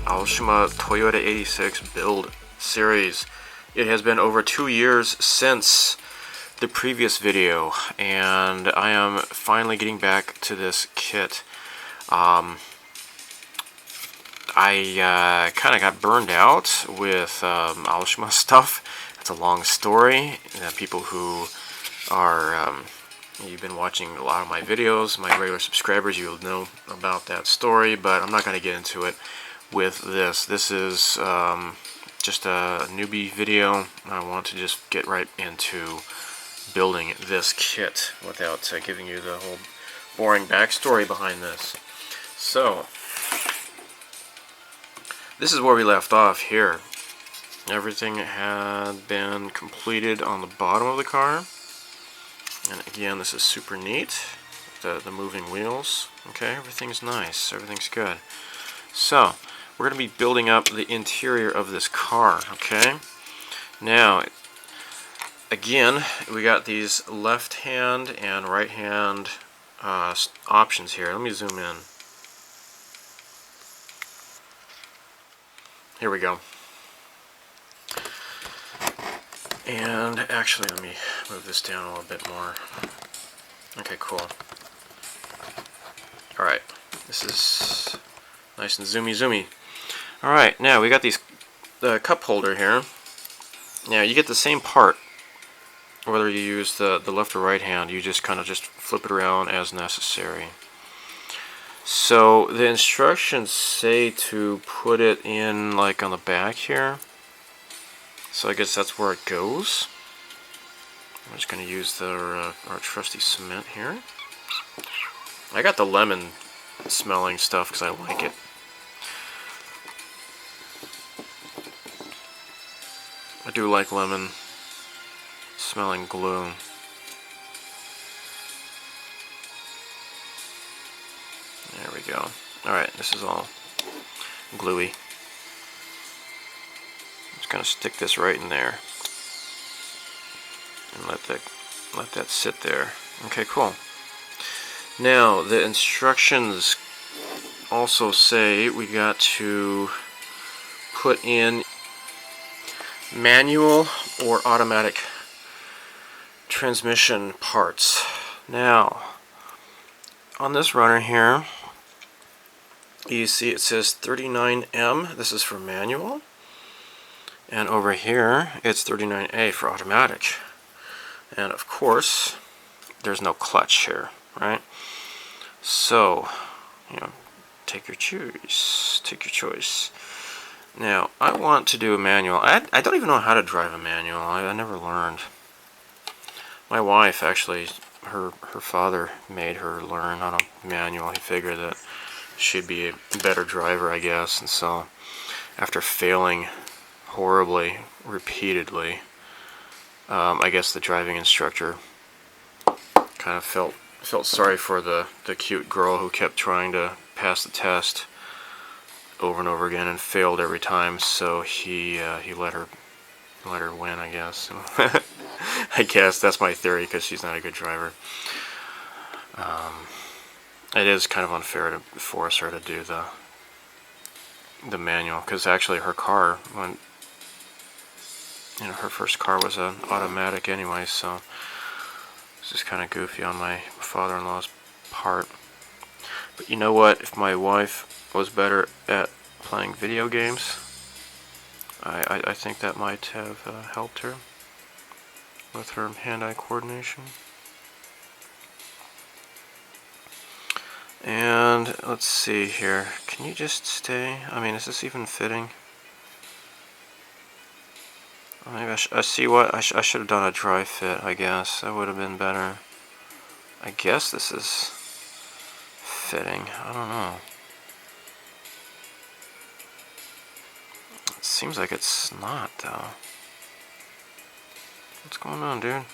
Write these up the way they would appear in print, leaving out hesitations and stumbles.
Aoshima Toyota 86 build series. It has been over 2 years since the previous video, and I am finally getting back to this kit. I kind of got burned out with Aoshima stuff. It's a long story. People who are you've been watching a lot of my videos, my regular subscribers, you'll know about that story, but I'm not going to get into it with this. This is just a newbie video. I want to just get right into building this kit without giving you the whole boring backstory behind this. So, this is where we left off here. Everything had been completed on the bottom of the car. And again, this is super neat. The moving wheels. Okay, everything's nice. Everything's good. So, we're going to be building up the interior of this car. Okay? Now, again, we got these left hand and right hand options here. Let me zoom in. Here we go. And actually, let me move this down a little bit more. Okay, cool. Alright, this is nice and zoomy. Alright, now we got the cup holder here. Now, you get the same part whether you use the left or right hand. You just kind of just flip it around as necessary. So, the instructions say to put it in like on the back here. So I guess that's where it goes. I'm just going to use our trusty cement here. I got the lemon smelling stuff because I like it. I do like lemon smelling glue. There we go. Alright, this is all gluey. Gonna stick this right in there and let that sit there. Okay, cool. Now the instructions also say we got to put in manual or automatic transmission parts. Now on this runner here, you see it says 39M. This is for manual. And over here, it's 39A for automatic. And of course, there's no clutch here, right? So, take your choice. Now, I want to do a manual. I don't even know how to drive a manual. I never learned. My wife, actually, her father made her learn on a manual. He figured that she'd be a better driver, I guess. And so, after failing horribly, repeatedly, I guess the driving instructor kind of felt sorry for the cute girl who kept trying to pass the test over and over again and failed every time. So he let her win, I guess. I guess that's my theory, because she's not a good driver. It is kind of unfair to force her to do the manual, because actually her car went. Her first car was an automatic anyway, so this is kind of goofy on my father-in-law's part. But you know what? If my wife was better at playing video games, I think that might have helped her with her hand-eye coordination. And let's see here. Can you just stay? I mean, is this even fitting? Maybe I see what I should have done a dry fit, I guess. That would have been better. I guess this is fitting. I don't know. It seems like it's not, though. What's going on, dude?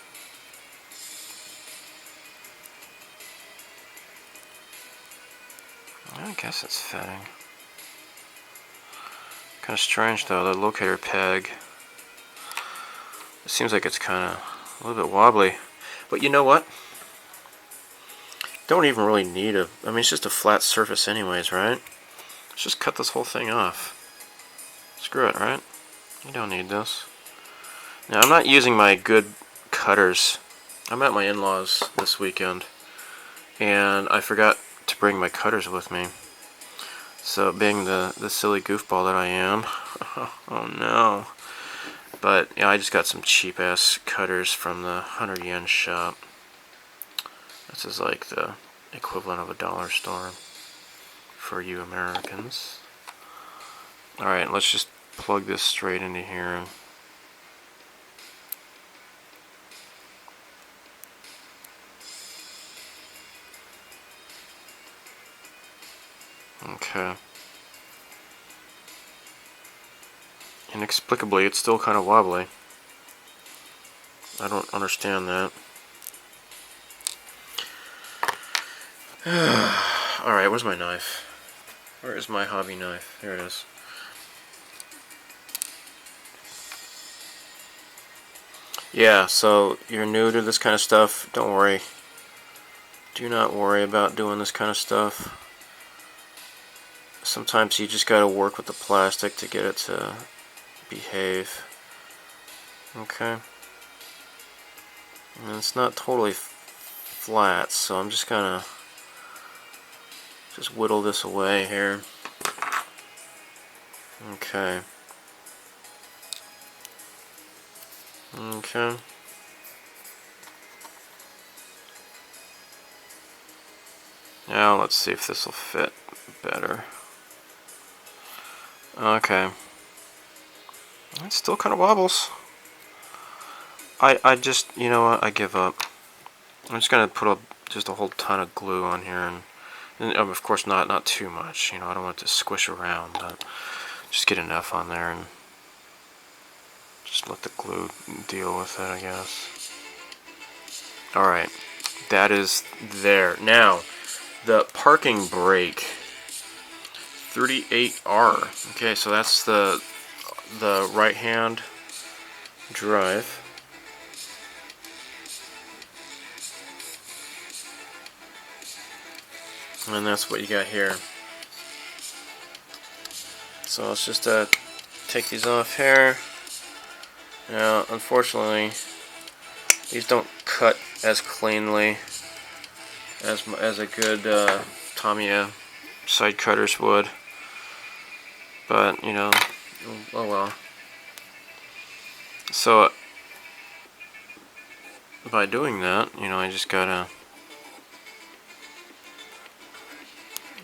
I guess it's fitting. Kind of strange, though. The locator peg. It seems like it's kind of a little bit wobbly. But you know what? Don't even really need I mean, it's just a flat surface anyways, right? Let's just cut this whole thing off. Screw it, right? You don't need this. Now, I'm not using my good cutters. I'm at my in-laws this weekend, and I forgot to bring my cutters with me. So, being the silly goofball that I am, oh no. But, yeah, I just got some cheap-ass cutters from the 100 yen shop. This is like the equivalent of a dollar store for you Americans. Alright, let's just plug this straight into here. Okay. Inexplicably, it's still kind of wobbly. I don't understand that. Alright, where's my knife? Where is my hobby knife? There it is. Yeah, so you're new to this kind of stuff, don't worry. Do not worry about doing this kind of stuff. Sometimes you just gotta work with the plastic to get it to behave. Okay. And it's not totally flat, so I'm just gonna just whittle this away here. Okay. Okay. Now let's see if this will fit better. Okay. It still kind of wobbles. I just, you know what, I give up. I'm just gonna put just a whole ton of glue on here, and of course not too much. You know, I don't want it to squish around, but just get enough on there and just let the glue deal with it, I guess. Alright, that is there. Now, the parking brake, 38R. Okay, so that's the right-hand drive. And that's what you got here. So let's just take these off here. Now, unfortunately, these don't cut as cleanly as a good Tamiya side cutters would. But, you know, oh well. So, by doing that, you know, I just gotta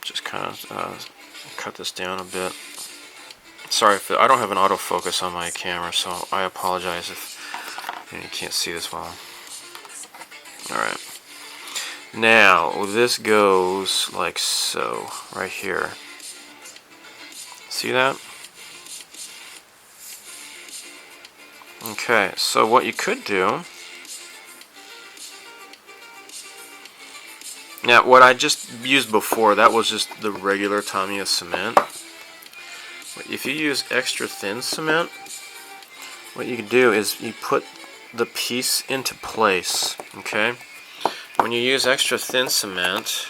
just kind of cut this down a bit. Sorry if I don't have an autofocus on my camera, so I apologize if you can't see this well. Alright. Now, this goes like so, right here. See that? Okay, so what you could do... Now, what I just used before, that was just the regular Tamiya cement. But if you use extra thin cement, what you can do is you put the piece into place, okay? When you use extra thin cement,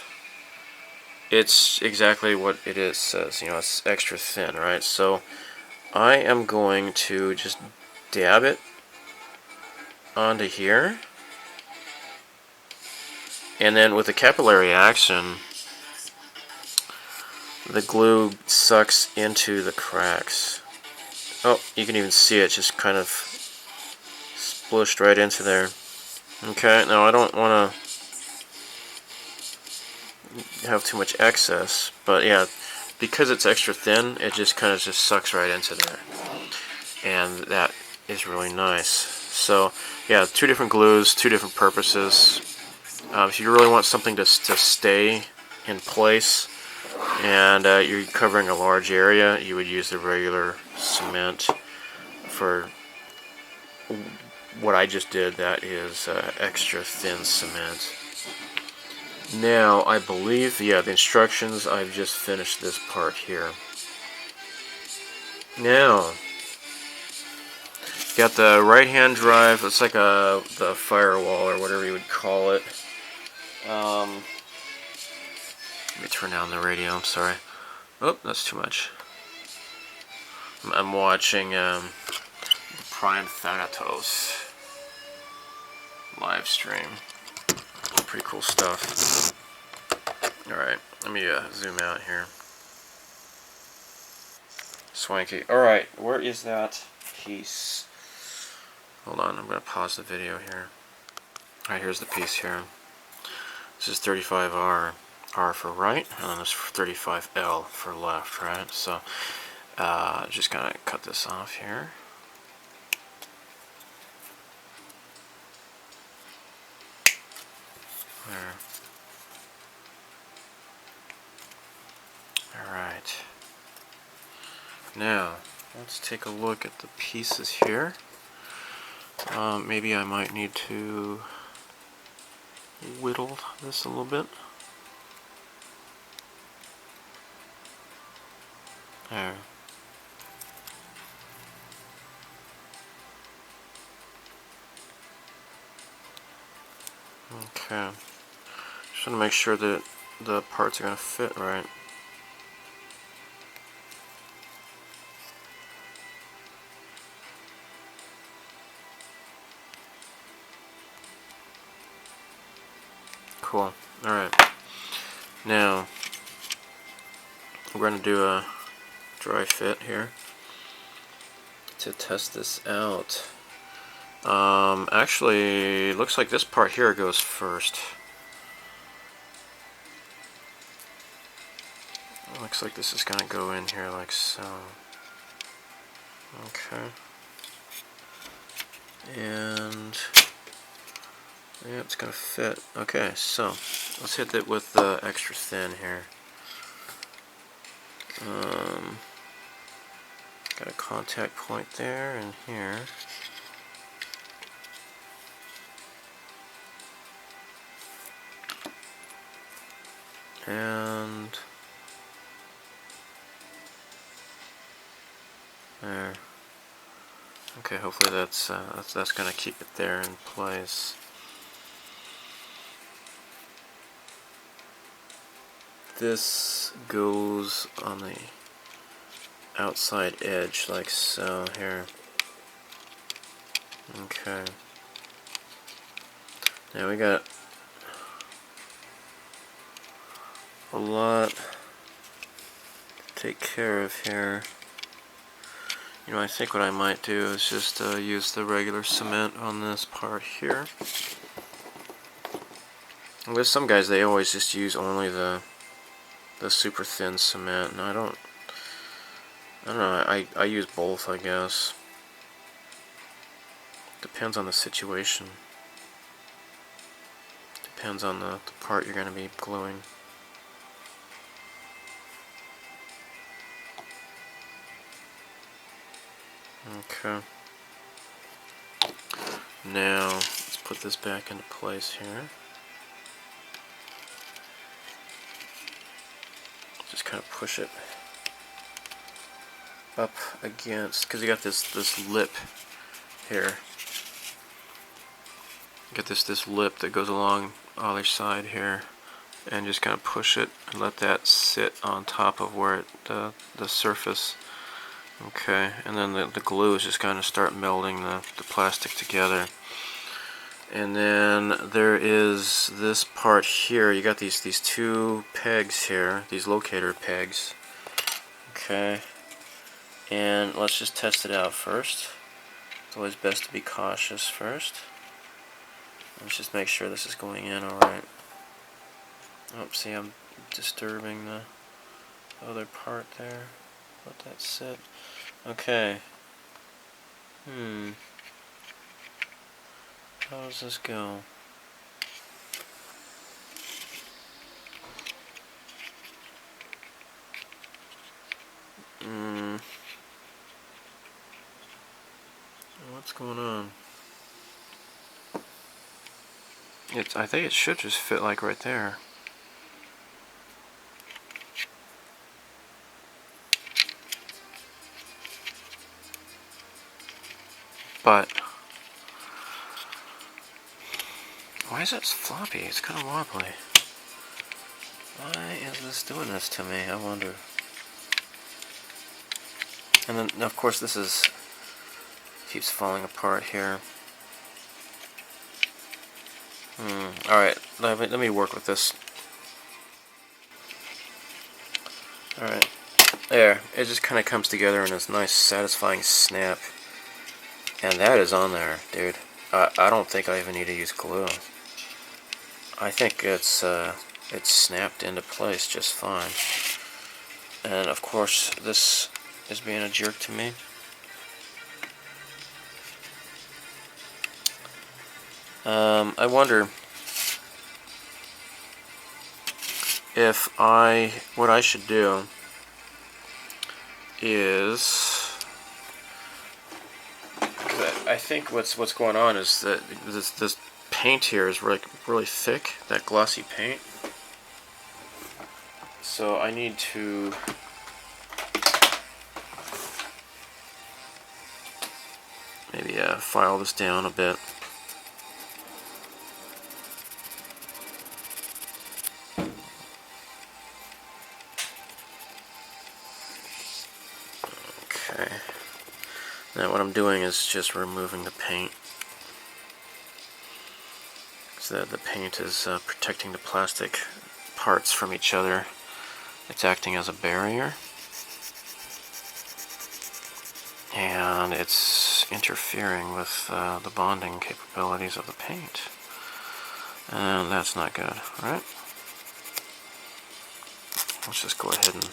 it's exactly what it says, you know, it's extra thin, right? So I am going to just dab it onto here. And then with the capillary action, the glue sucks into the cracks. Oh, you can even see it just kind of splooshed right into there. Okay, now I don't want to have too much excess, but yeah, because it's extra thin, it just kind of just sucks right into there. And that is really nice. So, yeah, two different glues, two different purposes. If you really want something to stay in place and you're covering a large area, you would use the regular cement. For what I just did, that is extra thin cement. Now, I believe, yeah, the instructions, I've just finished this part here. Now, got the right-hand drive. It's like the firewall or whatever you would call it. Let me turn down the radio, I'm sorry. Oh, that's too much. I'm watching Prime Thanatos live stream. Pretty cool stuff. Alright, let me zoom out here. Swanky. Alright, where is that piece? Hold on, I'm going to pause the video here. Alright, here's the piece here. This is 35R, R for right, and then this 35L for left, right? So, just going to cut this off here. There. Alright. Now, let's take a look at the pieces here. Maybe I might need to whittle this a little bit. There. Okay. Just want to make sure that the parts are going to fit right. Cool. Alright. Now, we're going to do a dry fit here to test this out. Actually, looks like this part here goes first. Looks like this is going to go in here like so. Okay. And yeah, it's going to fit. Okay, so let's hit it with the extra thin here. Got a contact point there and here. And there. Okay, hopefully that's going to keep it there in place. This goes on the outside edge like so here. Okay. Now we got a lot to take care of here. You know, I think what I might do is just use the regular cement on this part here. And with some guys, they always just use only the super thin cement, and I don't know, I use both, I guess. Depends on the situation. Depends on the part you're going to be gluing. Okay. Now, let's put this back into place here. Just kind of push it up against, because you got this lip here. You got this lip that goes along either side here, and just kind of push it and let that sit on top of where it, the surface. Okay, and then the glue is just kind of start melding the plastic together. And then there is this part here. You got these two pegs here, these locator pegs. Okay, and let's just test it out first. It's always best to be cautious first. Let's just make sure this is going in alright. Oh, see, I'm disturbing the other part there. Let that sit. Okay. How does this go? What's going on? I think it should just fit like right there. But why is it floppy? It's kind of wobbly. Why is this doing this to me? I wonder. And then, of course, this is keeps falling apart here. Alright, let me work with this. Alright, there. It just kind of comes together in this nice, satisfying snap. And that is on there, dude. I don't think I even need to use glue. I think it's snapped into place just fine. And of course, this is being a jerk to me. I wonder if what I should do is, I think what's going on is that this paint here is really thick, that glossy paint. So I need to maybe file this down a bit. Okay. Now what I'm doing is just removing the paint. So the paint is protecting the plastic parts from each other. It's acting as a barrier. And it's interfering with the bonding capabilities of the paint. And that's not good, right? Let's just go ahead and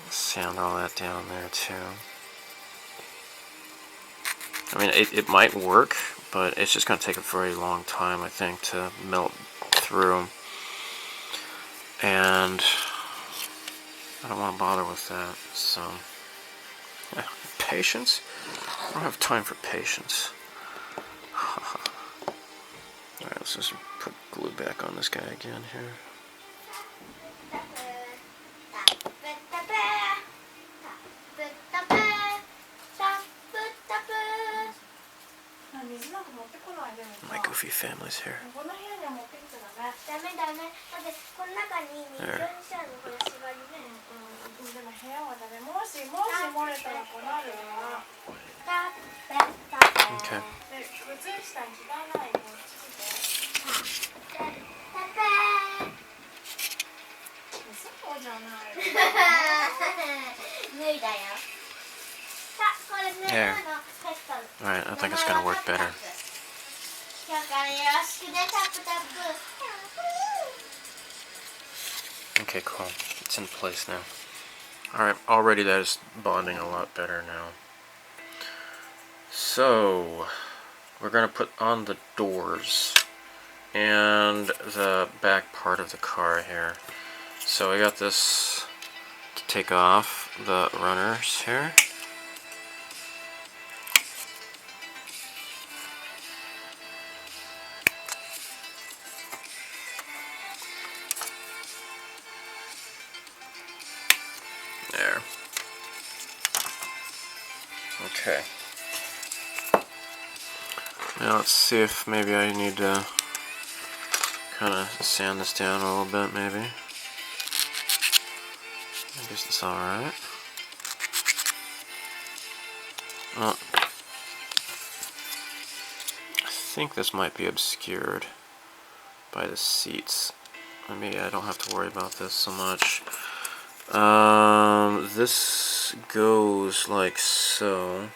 sand all that down there too. I mean, it might work, but it's just going to take a very long time, I think, to melt through. And I don't want to bother with that, so... Patience? I don't have time for patience. Alright, let's just put glue back on this guy again here. My goofy family's here. There. Okay. There. Alright, I think it's going to work better. Okay, cool. It's in place now. Alright, already that is bonding a lot better now. So, we're going to put on the doors and the back part of the car here. So I got this to take off the runners here. There. Okay. Now let's see if maybe I need to kind of sand this down a little bit, maybe. I guess it's alright. Oh. I think this might be obscured by the seats. Maybe I don't have to worry about this so much. This goes like so.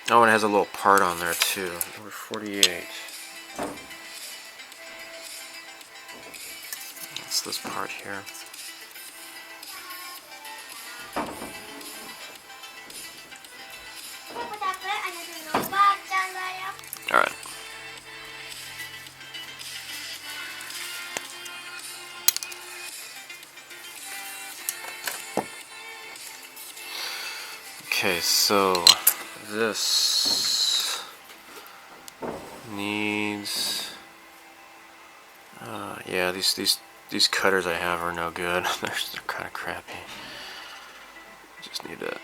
Oh, and it has a little part on there too. Number 48. It's this part here. Alright. Okay, so this needs yeah, these cutters I have are no good. They're kind of crappy. Just need to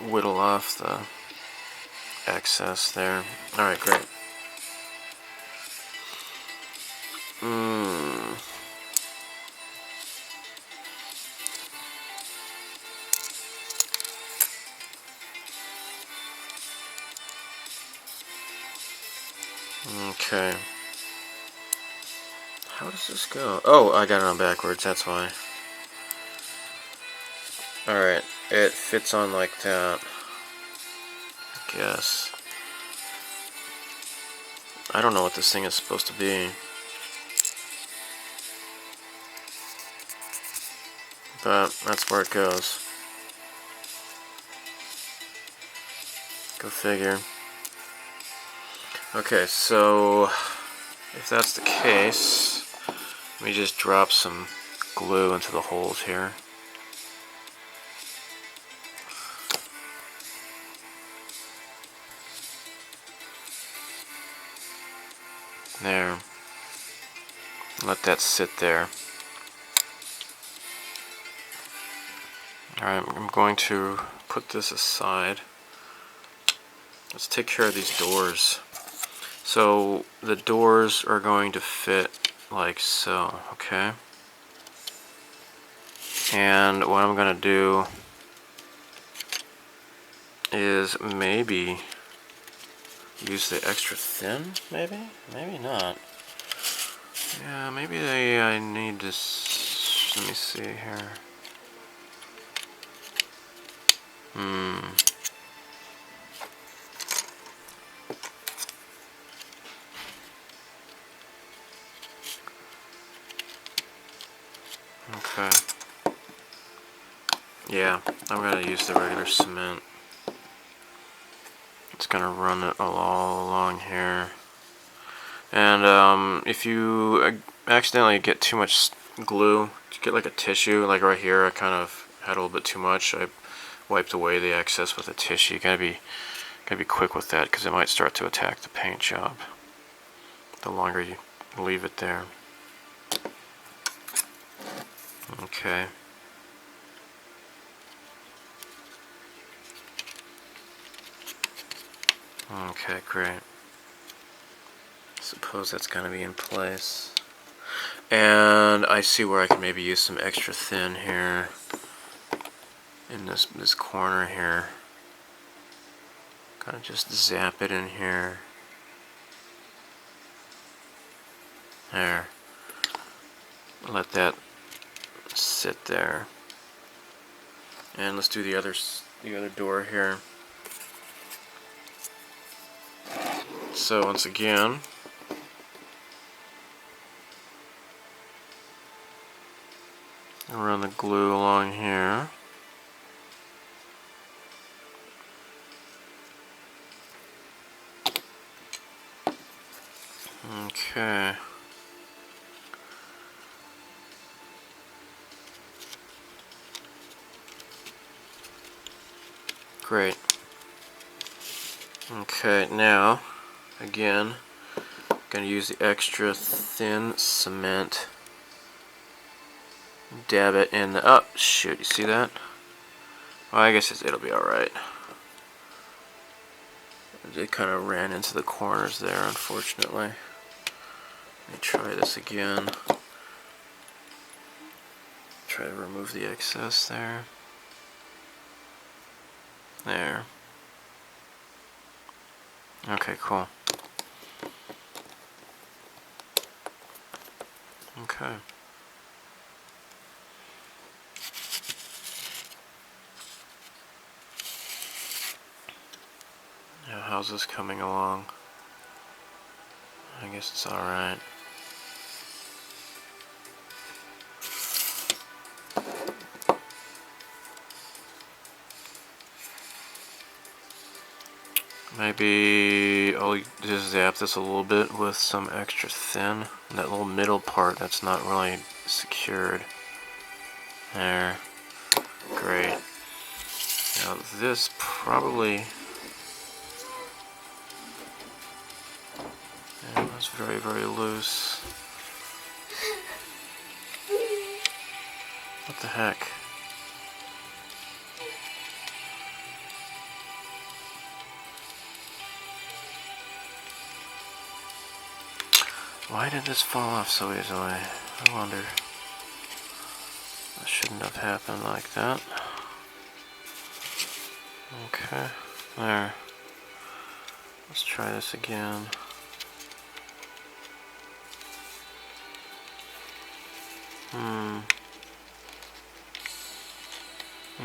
whittle off the excess there. Alright, great. Okay. How does this go? Oh, I got it on backwards, that's why. Alright, it fits on like that. I guess. I don't know what this thing is supposed to be. But that's where it goes. Go figure. Okay, so if that's the case, let me just drop some glue into the holes here. There. Let that sit there. Alright, I'm going to put this aside. Let's take care of these doors. So the doors are going to fit like so, okay? And what I'm going to do is maybe use the extra thin, maybe? Maybe not. Yeah, maybe I need to, let me see here. Okay. Yeah, I'm going to use the regular cement. It's going to run it all along here. And if you accidentally get too much glue, get like a tissue, like right here, I kind of had a little bit too much. I wiped away the excess with a tissue. You gotta be quick with that because it might start to attack the paint job the longer you leave it there. Okay. Okay, great. Suppose that's gonna be in place. And I see where I can maybe use some extra thin here in this corner here. Kind of just zap it in here. There. Let that sit there. And let's do the other door here. So once again, run the glue along here. Okay. Great. Okay, now, again, I'm going to use the extra thin cement. Dab it in the, oh, shoot, you see that? Well, I guess it'll be alright. It kind of ran into the corners there, unfortunately. Let me try this again. Try to remove the excess there. There. Okay, cool. Okay. Now, how's this coming along? I guess it's alright. Maybe I'll just zap this a little bit with some extra thin. That little middle part that's not really secured. There. Great. Now this probably... yeah, that's very, very loose. What the heck? Why did this fall off so easily? I wonder. That shouldn't have happened like that. Okay, there. Let's try this again.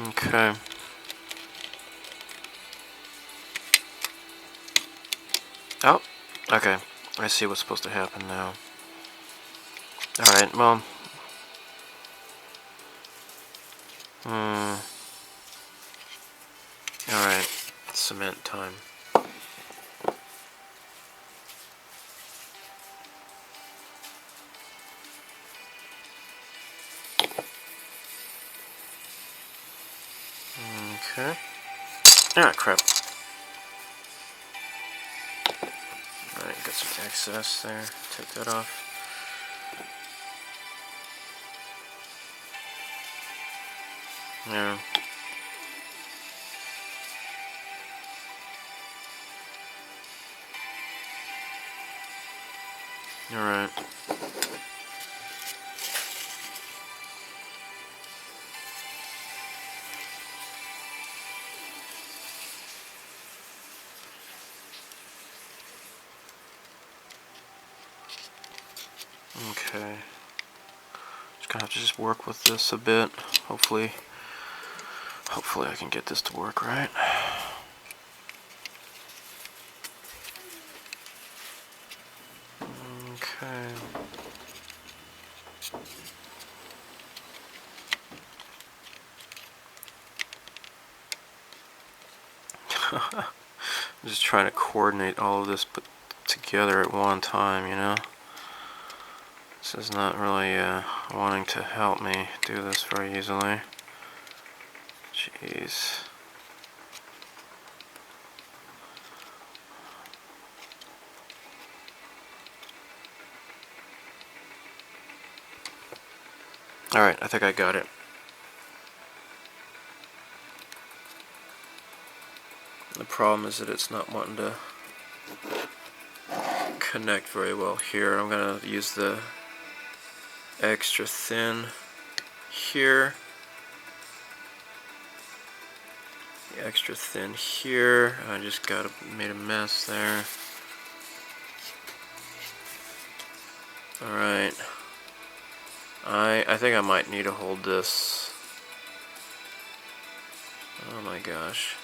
Okay. Oh, okay. I see what's supposed to happen now. Alright, well. Alright, cement time. Okay. Ah, crap. Alright, got some excess there. Take that off. Yeah. Alright. Okay. Just gonna have to just work with this a bit. Hopefully I can get this to work right. Okay. I'm just trying to coordinate all of this put together at one time, you know? This is not really wanting to help me do this very easily. Jeez. Alright, I think I got it. The problem is that it's not wanting to connect very well here. I'm going to use the extra thin here. The extra thin here. I just made a mess there. Alright. I think I might need to hold this. Oh my gosh.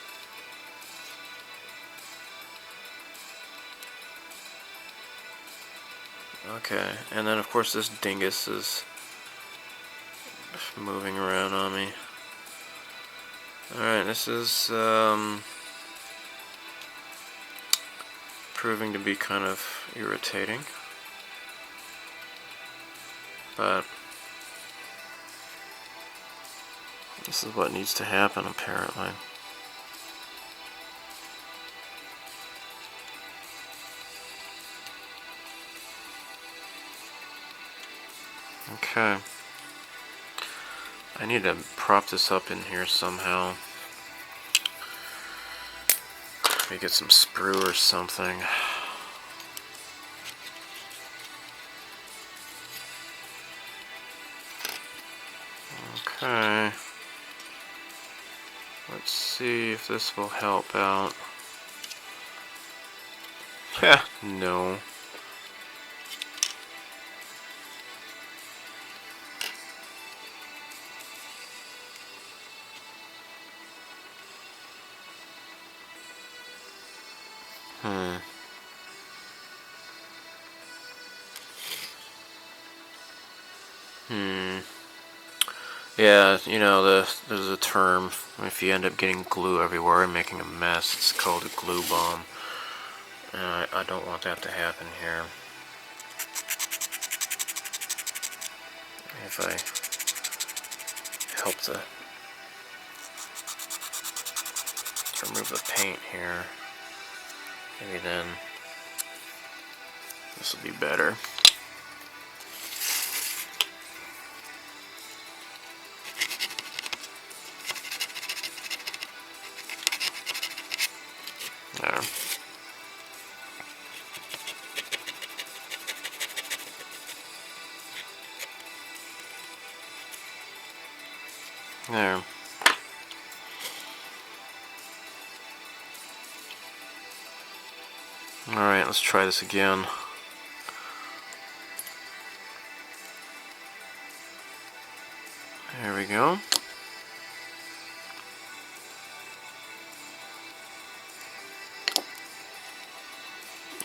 Okay, and then of course this dingus is moving around on me. Alright, this is proving to be kind of irritating. But this is what needs to happen, apparently. Okay. I need to prop this up in here somehow. Maybe get some sprue or something. Okay. Let's see if this will help out. Heh, no. Yeah, you know, there's a term, if you end up getting glue everywhere and making a mess, it's called a glue bomb. And I don't want that to happen here. If I help to remove the paint here, maybe then this will be better. There. There. Alright, let's try this again. There we go.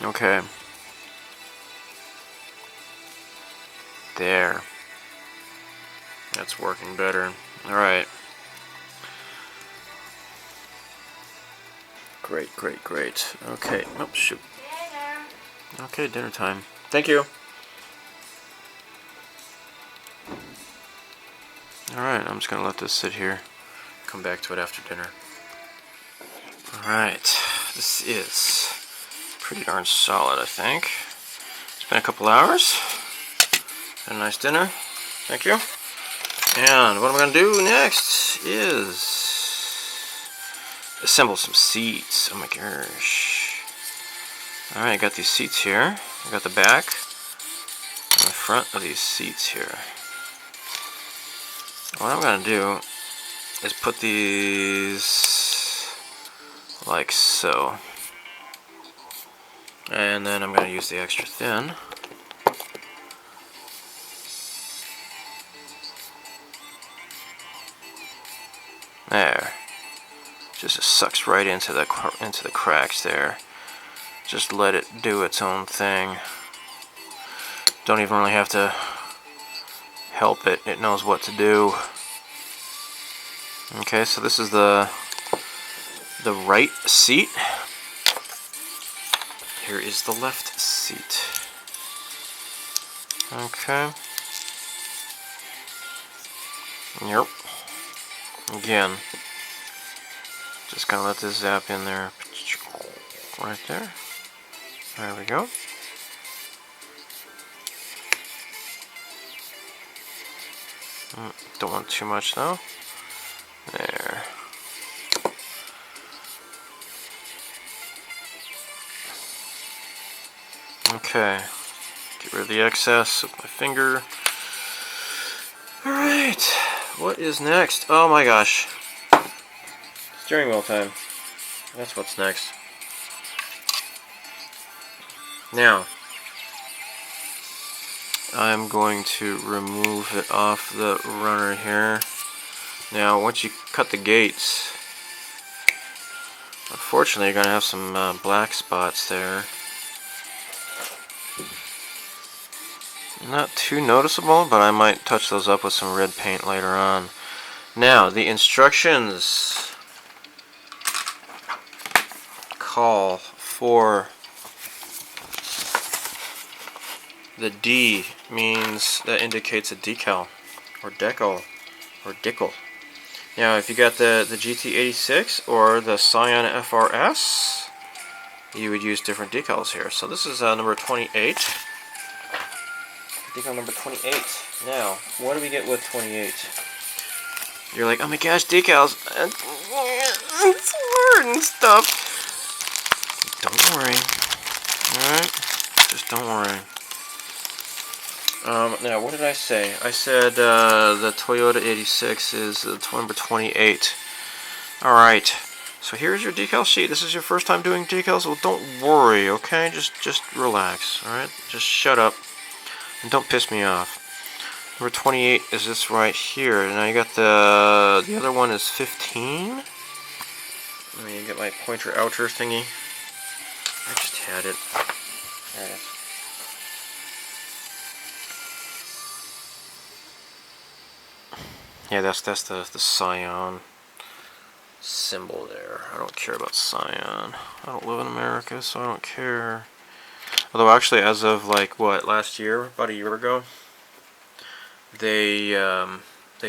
Okay. There. That's working better. Alright. Great, great, great. Okay. Oh, shoot. Okay, dinner time. Thank you. Alright, I'm just going to let this sit here. Come back to it after dinner. Alright. This is pretty darn solid, I think. It's been a couple hours. Had a nice dinner. Thank you. And what I'm going to do next is assemble some seats. Oh my gosh. Alright, I got these seats here. I got the back and the front of these seats here. What I'm going to do is put these like so. And then I'm going to use the extra thin. There. Just sucks right into the cracks there. Just let it do its own thing. Don't even really have to help it. It knows what to do. Okay, so this is the right seat. Here is the left seat. Okay. Yep. Again, just gonna let this zap in there. Right there. There we go. Don't want too much though. There. Okay. Get rid of the excess with my finger. Alright. What is next? Oh my gosh. Steering wheel time. That's what's next. Now, I'm going to remove it off the runner here. Now, once you cut the gates, unfortunately you're going to have some black spots there. Not too noticeable, but I might touch those up with some red paint later on. Now, the instructions call for the D means that indicates a decal or decal or dickel. Now, if you got the GT86 or the Scion FRS, you would use different decals here. So this is number 28. Decal number 28. Now, what do we get with 28? You're like, oh my gosh, decals. It's hard and stuff. Don't worry. Alright? Just don't worry. Now, what did I say? I said the Toyota 86 is number 28. Alright. So here's your decal sheet. This is your first time doing decals? Well, don't worry, okay? Just relax, alright? Just shut up. And don't piss me off. Number 28 is this right here. Now you got the other one is 15. Let me get my pointer outer thingy. I just had it. There it is. Yeah, that's the Scion symbol there. I don't care about Scion. I don't live in America, so I don't care. Although actually, as of like what, last year, about a year ago, they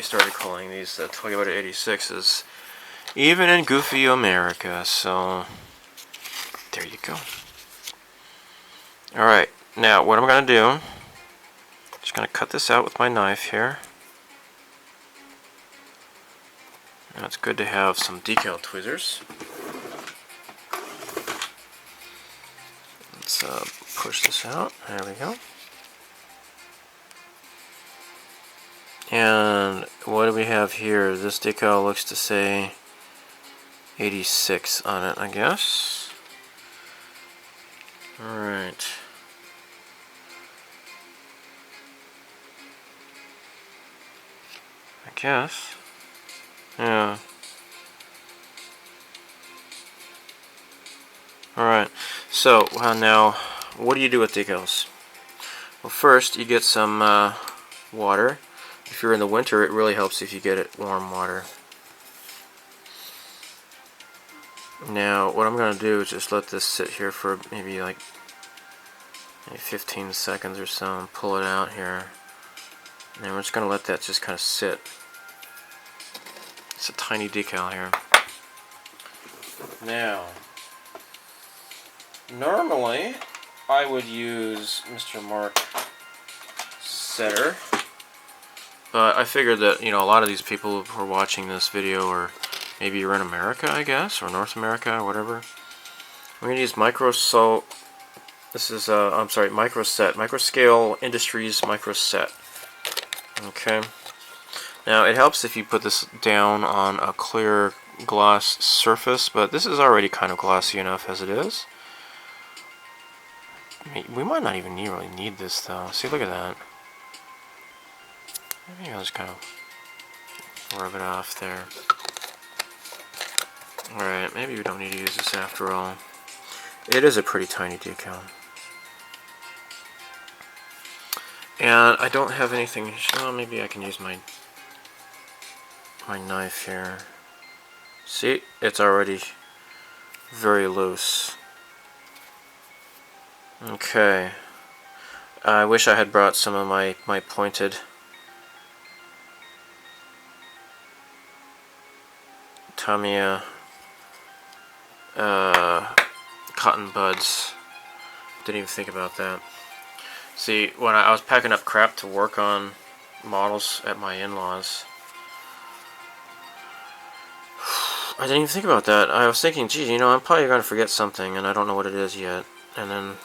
started calling these Toyota 86s, even in goofy America. So there you go. All right, now what I'm gonna do? Just gonna cut this out with my knife here. Now it's good to have some decal tweezers. Let's push this out. There we go. And what do we have here? This decal looks to say 86 on it, I guess. Alright. I guess. Yeah. Alright, so now, what do you do with decals? Well, first you get some water. If you're in the winter, it really helps if you get it warm water. Now, what I'm going to do is just let this sit here for maybe 15 seconds or so and pull it out here. And then we're just going to let that just kind of sit. It's a tiny decal here. Now, normally I would use Mr. Mark Setter, but I figured that, you know, a lot of these people who are watching this video, or maybe you're in America, I guess, or North America, or whatever. We're going to use Microscale Industries Microset. Okay. Now, it helps if you put this down on a clear gloss surface, but this is already kind of glossy enough as it is. We might not even really need this, though. See, look at that. Maybe I'll just kind of rub it off there. Alright, maybe we don't need to use this after all. It is a pretty tiny decal. And I don't have anything. Well, maybe I can use my knife here. See, it's already very loose. Okay. I wish I had brought some of my pointed Tamiya cotton buds. Didn't even think about that. See, when I was packing up crap to work on models at my in-laws, I didn't even think about that. I was thinking, gee, you know, I'm probably going to forget something, and I don't know what it is yet. And then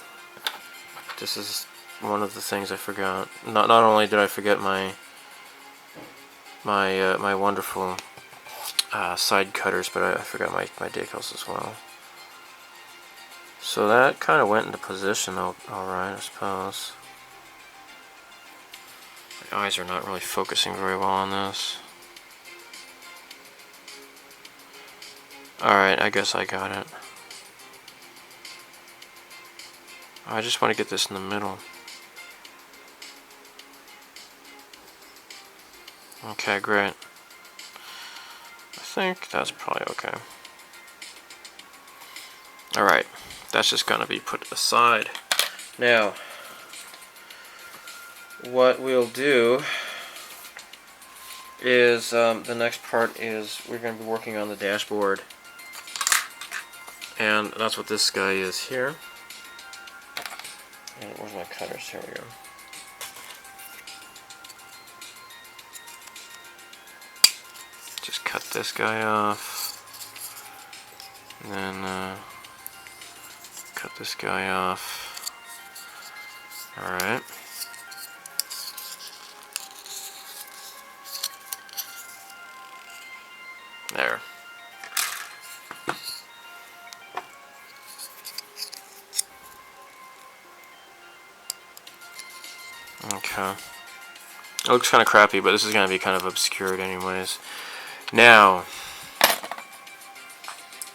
this is one of the things I forgot. Not only did I forget my wonderful side cutters, but I forgot my decals as well. So that kind of went into position, alright, I suppose. My eyes are not really focusing very well on this. Alright, I guess I got it. I just want to get this in the middle. Okay, great. I think that's probably okay. Alright, that's just going to be put aside. Now, what we'll do is, the next part is we're going to be working on the dashboard. And that's what this guy is here. And where's my cutters? Here we go. Just cut this guy off. And then cut this guy off. Alright. There. Okay. It looks kind of crappy, but this is going to be kind of obscured anyways. Now,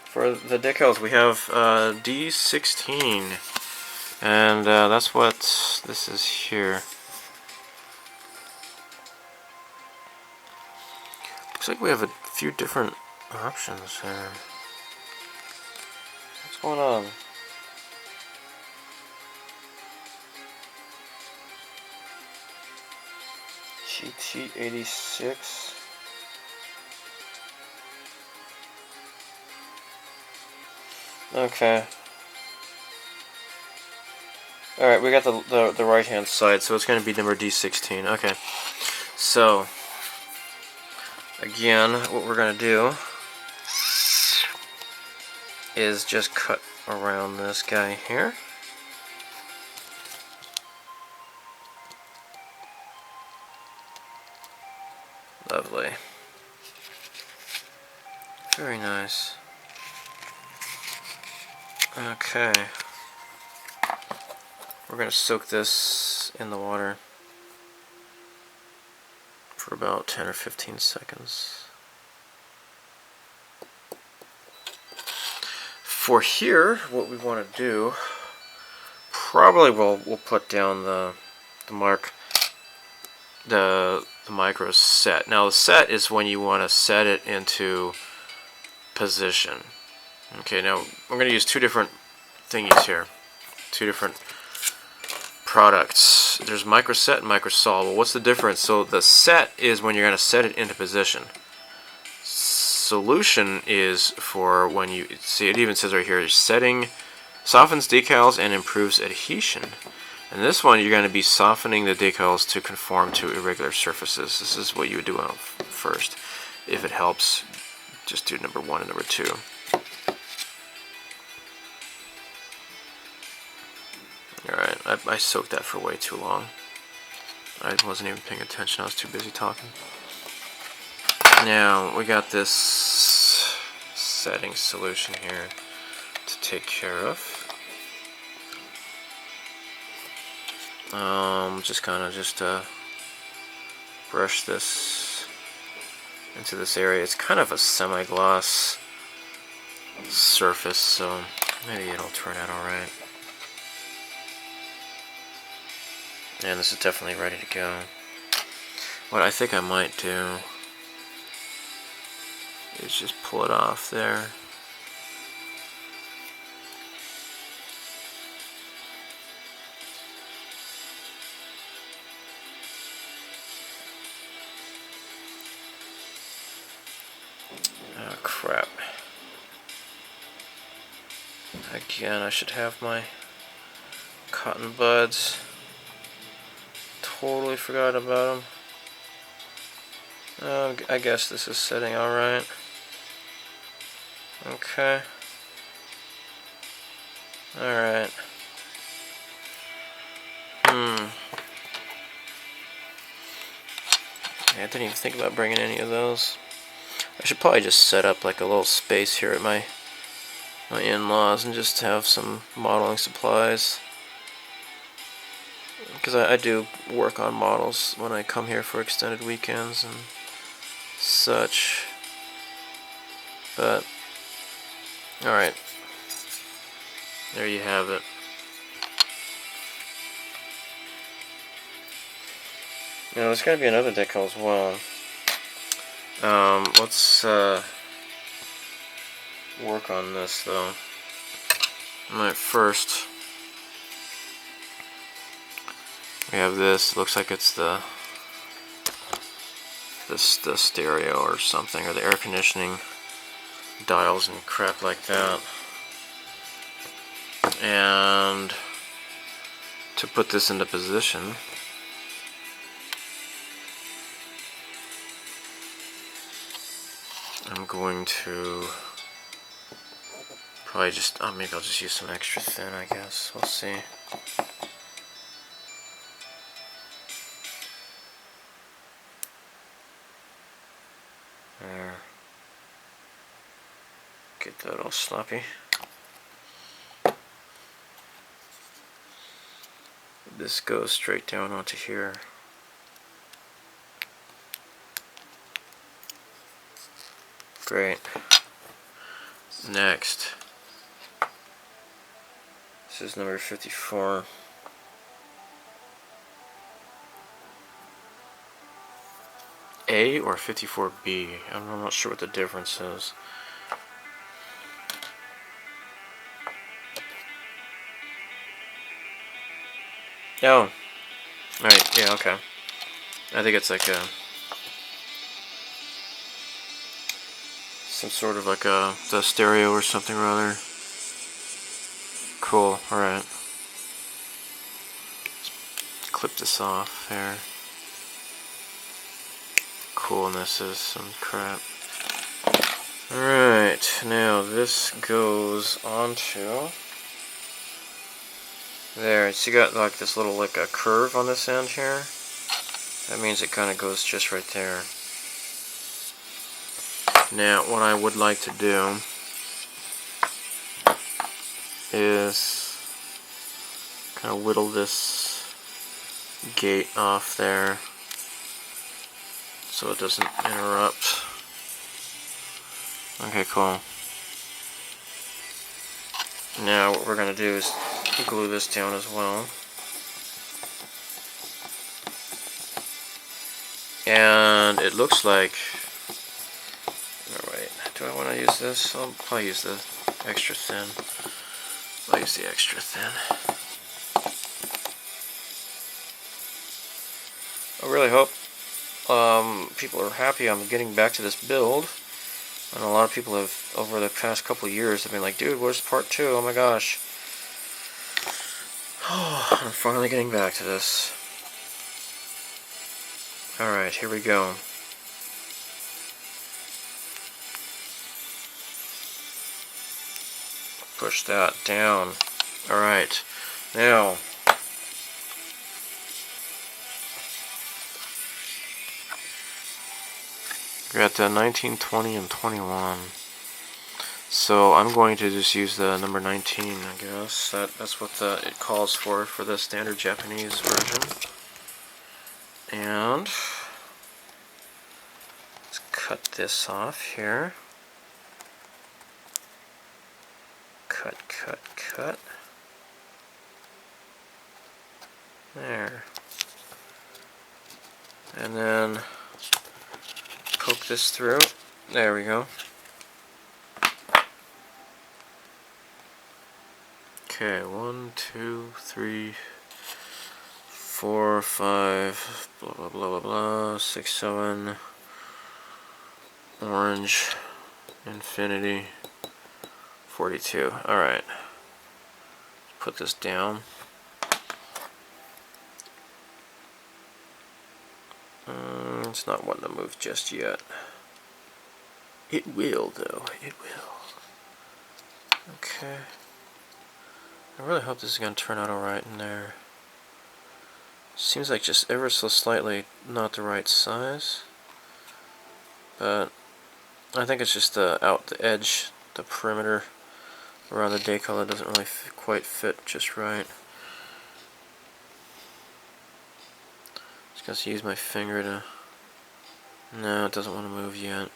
for the decals, we have D16, and that's what this is here. Looks like we have a few different options here. What's going on? Cheat sheet 86. Okay. Alright, we got the right hand side, so it's going to be number D16. Okay. So, again, what we're going to do is just cut around this guy here. Lovely. Very nice. Okay. We're going to soak this in the water for for about 10 or 15 seconds. For here, what we want to do, probably we'll put down the micro set. Now the set is when you want to set it into position. Okay, now we're going to use two different thingies here, two different products. There's micro set and micro sol. Well, what's the difference? So the set is when you're going to set it into position. Solution is for when you see it even says right here, setting softens decals and improves adhesion. And this one, you're going to be softening the decals to conform to irregular surfaces. This is what you would do first. If it helps, just do number 1 and number 2. Alright, I soaked that for way too long. I wasn't even paying attention, I was too busy talking. Now, we got this setting solution here to take care of. Just kind of brush this into this area. It's kind of a semi-gloss surface, so maybe it'll turn out alright. And this is definitely ready to go. What I think I might do is just pull it off there. Oh crap. Again, I should have my cotton buds. Totally forgot about them. I guess this is setting alright. Okay. Alright. I didn't even think about bringing any of those. I should probably just set up like a little space here at my in-laws and just have some modeling supplies. Because I do work on models when I come here for extended weekends and such. But, alright. There you have it. Now, there's got to be another decal as well. Let's work on this though. Alright, first we have this. It looks like it's the stereo or something, or the air conditioning dials and crap like that. And to put this into position, I'm going to probably just, maybe I'll just use some extra thin, I guess. We'll see. There. Get that all sloppy. This goes straight down onto here. Great. Next. This is number 54. A or 54B? I'm not sure what the difference is. Oh. Alright, yeah, okay. I think it's like some sort of like the stereo or something or other. Cool, alright. Clip this off there. Coolness is some crap. Alright, now this goes onto there. So you got like this little like a curve on this end here. That means it kind of goes just right there. Now what I would like to do is kind of whittle this gate off there so it doesn't interrupt. Okay, cool. Now what we're going to do is glue this down as well. And it looks like, alright, do I want to use this? I'll probably use the extra thin. I'll use the extra thin. I really hope people are happy I'm getting back to this build. And a lot of people have, over the past couple of years, have been like, dude, where's part 2? Oh my gosh. Oh, I'm finally getting back to this. Alright, here we go. Push that down. Alright, now we're at the 19, 20, and 21. So I'm going to just use the number 19, I guess. That's what it calls for the standard Japanese version. And let's cut this off here. Cut, cut, cut. There. And then poke this through. There we go. Okay, 1, 2, 3, 4, 5, blah blah blah blah blah, 6, 7, orange, infinity, 42. Alright. Put this down. It's not wanting to move just yet. It will, though. It will. Okay. I really hope this is going to turn out alright in there. Seems like just ever so slightly not the right size. But I think it's just the edge, the perimeter around the decal that doesn't really quite fit just right. Just going to use my finger to... No, it doesn't want to move yet.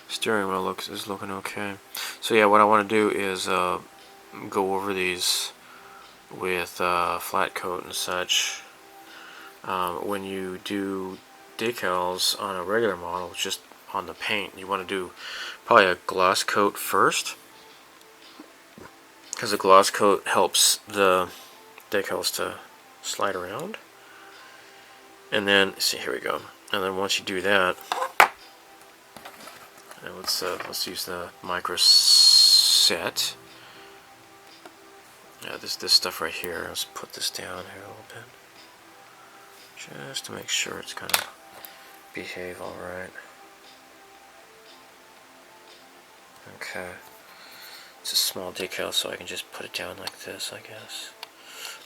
Steering wheel is looking okay. So yeah, what I want to do is go over these with flat coat and such. When you do decals on a regular model, just on the paint, you want to do probably a gloss coat first, because the gloss coat helps the decals to slide around. And then, see, here we go. And then once you do that, and let's use the micro set. Yeah, this stuff right here. Let's put this down here a little bit, just to make sure it's gonna behave all right. Okay. It's a small decal, so I can just put it down like this, I guess.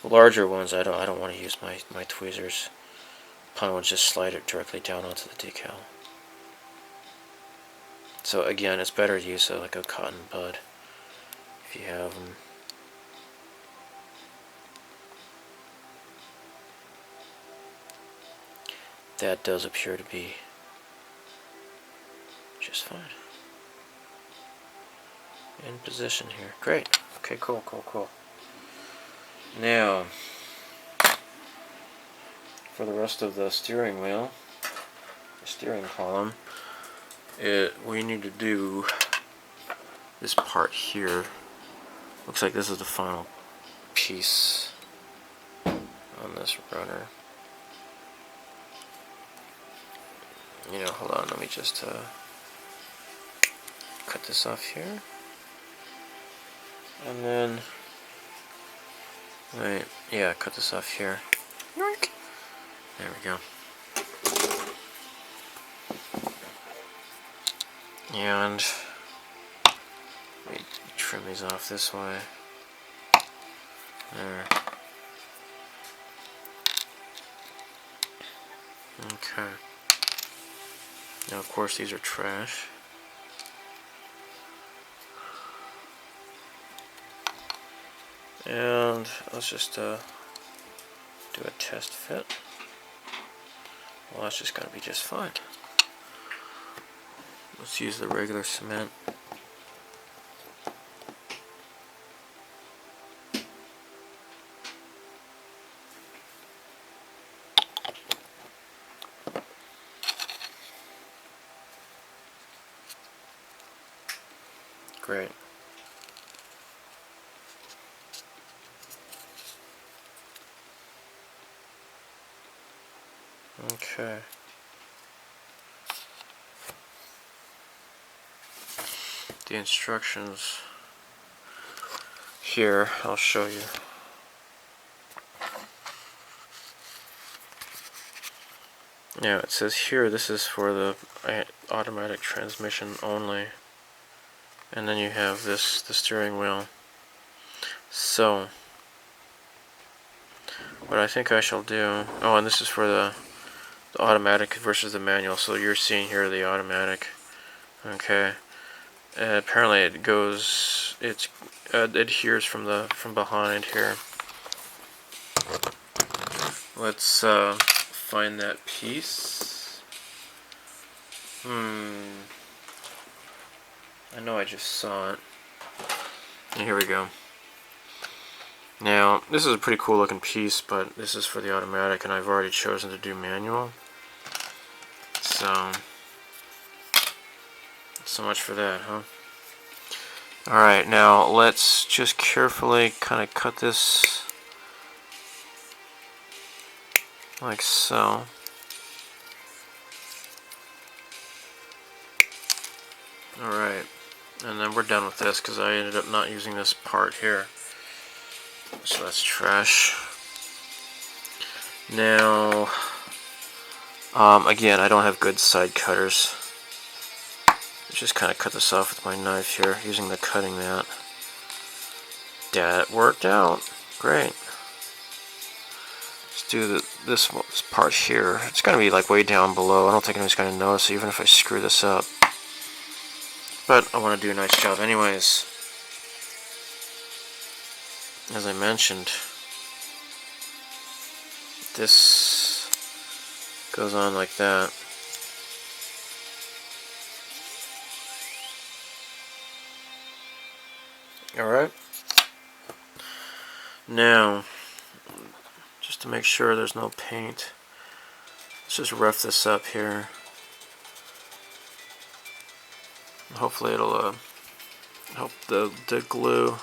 The larger ones, I don't want to use my tweezers. I want to just slide it directly down onto the decal. So again, it's better to use like a cotton bud if you have them. That does appear to be just fine. In position here. Great. Okay, cool, cool, cool. Now, for the rest of the steering wheel, the steering column, we need to do this part here. Looks like this is the final piece on this runner. You know, hold on, let me just cut this off here. And then, wait, yeah, cut this off here. There we go. And let me trim these off this way. There. Okay. Now, of course, these are trash. And let's just do a test fit. Well, that's just going to be just fine. Let's use the regular cement. Great. Okay. The instructions here, I'll show you. Now it says here this is for the automatic transmission only. And then you have the steering wheel. So what I think I shall do, oh, and this is for the automatic versus the manual. So you're seeing here the automatic. Okay. Apparently it goes, it adheres from behind here. Let's find that piece. I know I just saw it. And here we go. Now, this is a pretty cool looking piece, but this is for the automatic, and I've already chosen to do manual. So much for that, huh? Alright, now let's just carefully kind of cut this like so. Alright, and then we're done with this because I ended up not using this part here. So that's trash. Now, again, I don't have good side cutters. Just kind of cut this off with my knife here, using the cutting mat. That worked out. Great. Let's do this part here. It's going to be like way down below. I don't think anyone's going to notice even if I screw this up. But I want to do a nice job anyways. As I mentioned, this goes on like that. Alright. Now, just to make sure there's no paint, let's just rough this up here. Hopefully it'll help the glue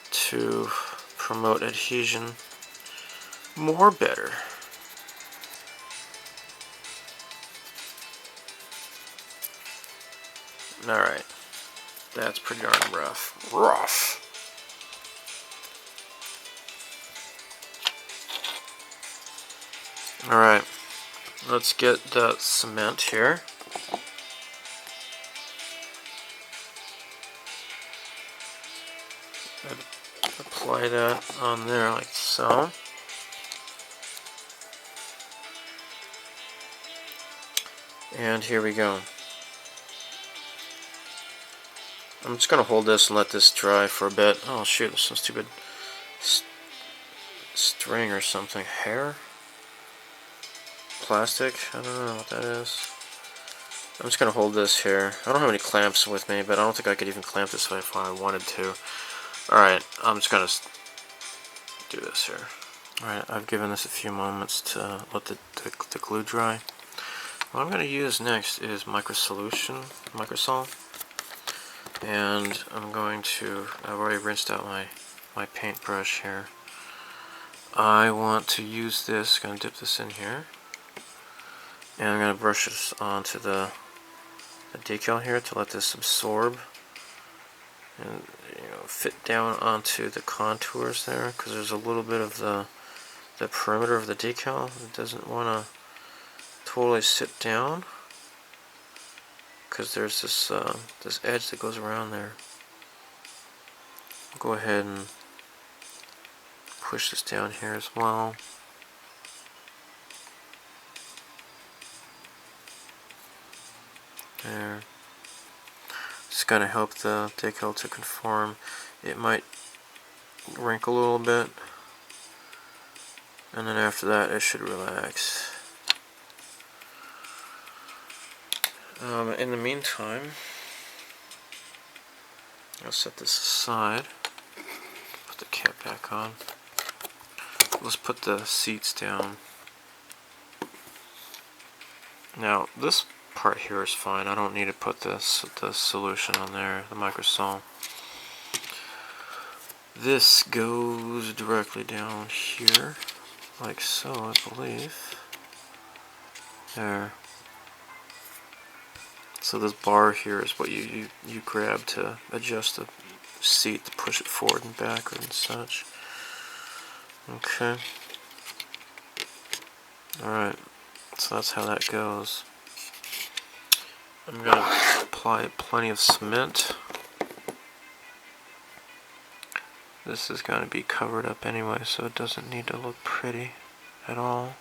to promote adhesion more better. Alright. That's pretty darn rough. Alright, let's get the cement here. Apply that on there like so. And here we go. I'm just going to hold this and let this dry for a bit. Oh shoot, there's some stupid string or something. Hair? Plastic? I don't know what that is. I'm just going to hold this here. I don't have any clamps with me, but I don't think I could even clamp this if I wanted to. Alright, I'm just going to do this here. Alright, I've given this a few moments to let the glue dry. What I'm going to use next is Microsol. And I'm going to, I've already rinsed out my paintbrush here. I want to use this, going to dip this in here. And I'm going to brush this onto the decal here to let this absorb. And fit down onto the contours there, because there's a little bit of the perimeter of the decal. It doesn't want to totally sit down, because there's this edge that goes around there. I'll go ahead and push this down here as well. There. It's going to help the decal to conform. It might wrinkle a little bit, And then after that, it should relax. In the meantime, I'll set this aside. Put the cap back on. Let's put the seats down. Now, this part here is fine. I don't need to put the solution on there, the microsol. This goes directly down here, like so, I believe. There. So this bar here is what you grab to adjust the seat, to push it forward and backward and such. Okay. Alright, so that's how that goes. I'm going to apply plenty of cement. This is going to be covered up anyway, so it doesn't need to look pretty at all.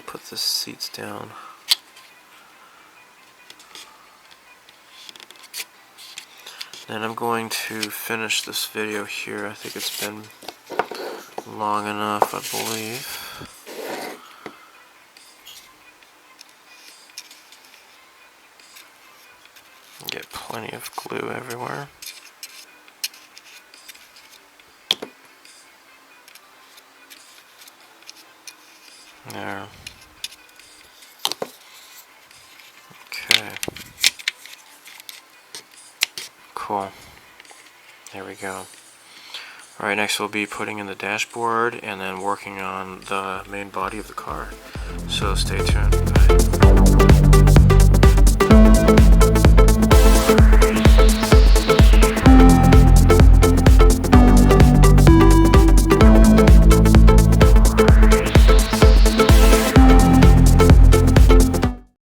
Put the seats down. And I'm going to finish this video here. I think it's been long enough, I believe. Get plenty of glue everywhere. There. Okay. Cool. There we go. Alright, next we'll be putting in the dashboard and then working on the main body of the car. So stay tuned. Bye.